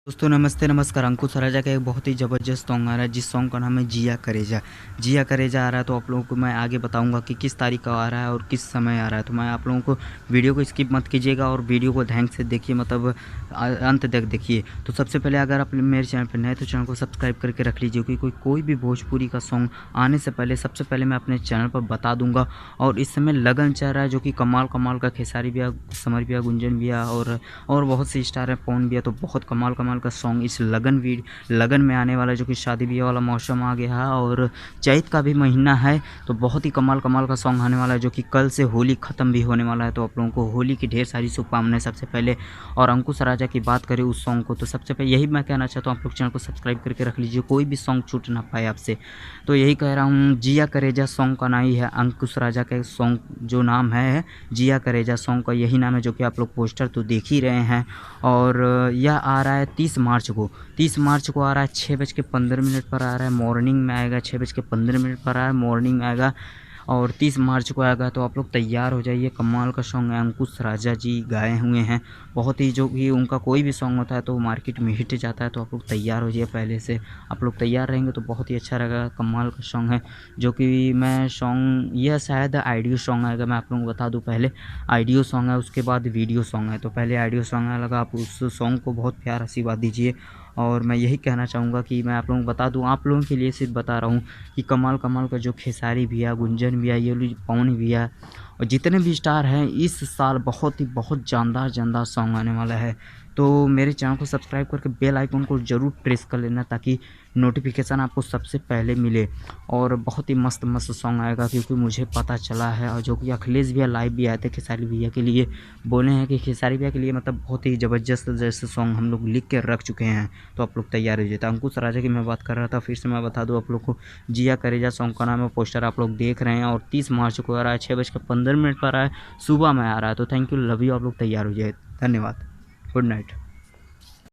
दोस्तों नमस्ते नमस्कार। अंकुश राजा का एक बहुत ही ज़बरदस्त सॉन्ग आ रहा है जिस सॉन्ग का नाम है जिया करेजा। जिया करेजा आ रहा है तो आप लोगों को मैं आगे बताऊंगा कि किस तारीख का आ रहा है और किस समय आ रहा है। तो मैं आप लोगों को वीडियो को स्किप मत कीजिएगा और वीडियो को ध्यान से देखिए, मतलब अंत तक देखिए। तो सबसे पहले अगर आप मेरे चैनल पर नए तो चैनल को सब्सक्राइब करके रख लीजिए, क्योंकि कोई भी भोजपुरी का सॉन्ग आने से पहले सबसे पहले मैं अपने चैनल पर बता दूँगा। और इस समय लगन चल रहा है जो कि कमाल कमाल का खेसारी भैया, समर भैया, गुंजन भैया और बहुत से स्टार हैं, पवन भैया। तो बहुत कमाल कमाल का सॉन्ग इस लगन में आने वाला है, जो कि शादी ब्याह वाला मौसम आ गया है और चैत का भी महीना है। तो बहुत ही कमाल कमाल का सॉन्ग आने वाला है, जो कि कल से होली ख़त्म भी होने वाला है। तो आप लोगों को होली की ढेर सारी शुभकामनाएं सबसे पहले। और अंकुश राजा की बात करें उस सॉन्ग को, तो सबसे पहले यही मैं कहना चाहता हूँ, आप लोग चैनल को सब्सक्राइब करके रख लीजिए, कोई भी सॉन्ग छूट ना पाए आपसे। तो यही कह रहा हूँ, जिया करेजा सॉन्ग का नाम ही है, अंकुश राजा का सॉन्ग जो नाम है जिया करेजा सॉन्ग का यही नाम है, जो कि आप लोग पोस्टर तो देख ही रहे हैं। और यह आ रहा है 30 मार्च को। 30 मार्च को आ रहा है, 6:15 पर आ रहा है, मॉर्निंग में आएगा। 6:15 पर आ रहा है, मॉर्निंग में आएगा और 30 मार्च को आएगा। तो आप लोग तैयार हो जाइए, कमाल का सॉन्ग है, अंकुश राजा जी गाए हुए हैं। बहुत ही, जो कि उनका कोई भी सॉन्ग होता है तो मार्केट में हिट जाता है। तो आप लोग तैयार हो जाइए, पहले से आप लोग तैयार रहेंगे तो बहुत ही अच्छा रहेगा। कमाल का सॉन्ग है, जो कि मैं सॉन्ग यह शायद ऑडियो सॉन्ग आएगा, मैं आप लोगों को बता दूं। पहले ऑडियो सॉन्ग है, उसके बाद वीडियो सॉन्ग है। तो पहले ऑडियो सॉन्ग आने लगा, आप उस सॉन्ग को बहुत प्यार आशीर्वाद दीजिए। और मैं यही कहना चाहूँगा कि मैं आप लोगों को बता दूँ, आप लोगों के लिए सिर्फ बता रहा हूँ कि कमाल कमाल का जो खेसारी भैया, गुंजन भैया, ये लो पवन भैया और जितने भी स्टार हैं, इस साल बहुत जानदार जानदार सॉन्ग आने वाला है। तो मेरे चैनल को सब्सक्राइब करके बेल आइकन को ज़रूर प्रेस कर लेना, ताकि नोटिफिकेशन आपको सबसे पहले मिले। और बहुत ही मस्त मस्त सॉन्ग आएगा, क्योंकि मुझे पता चला है, और जो कि अखिलेश भैया लाइव भी आए थे खेसारी भैया के लिए, बोले हैं कि खेसारी भैया के लिए मतलब बहुत ही ज़बरदस्त जैसे सॉन्ग हम लोग लिख के रख चुके हैं। तो आप लोग तैयार हो जाते। अंकुश राजा की मैं बात कर रहा था, फिर से मैं बता दूं आप लोग को, जिया करेजा सॉन्ग का नाम है, पोस्टर आप लोग देख रहे हैं। और 30 मार्च को आ रहा है, 6:15 पर आ रहा है, सुबह में आ रहा है। तो थैंक यू, लव यू, आप लोग तैयार हो जाए। धन्यवाद, गुड नाइट।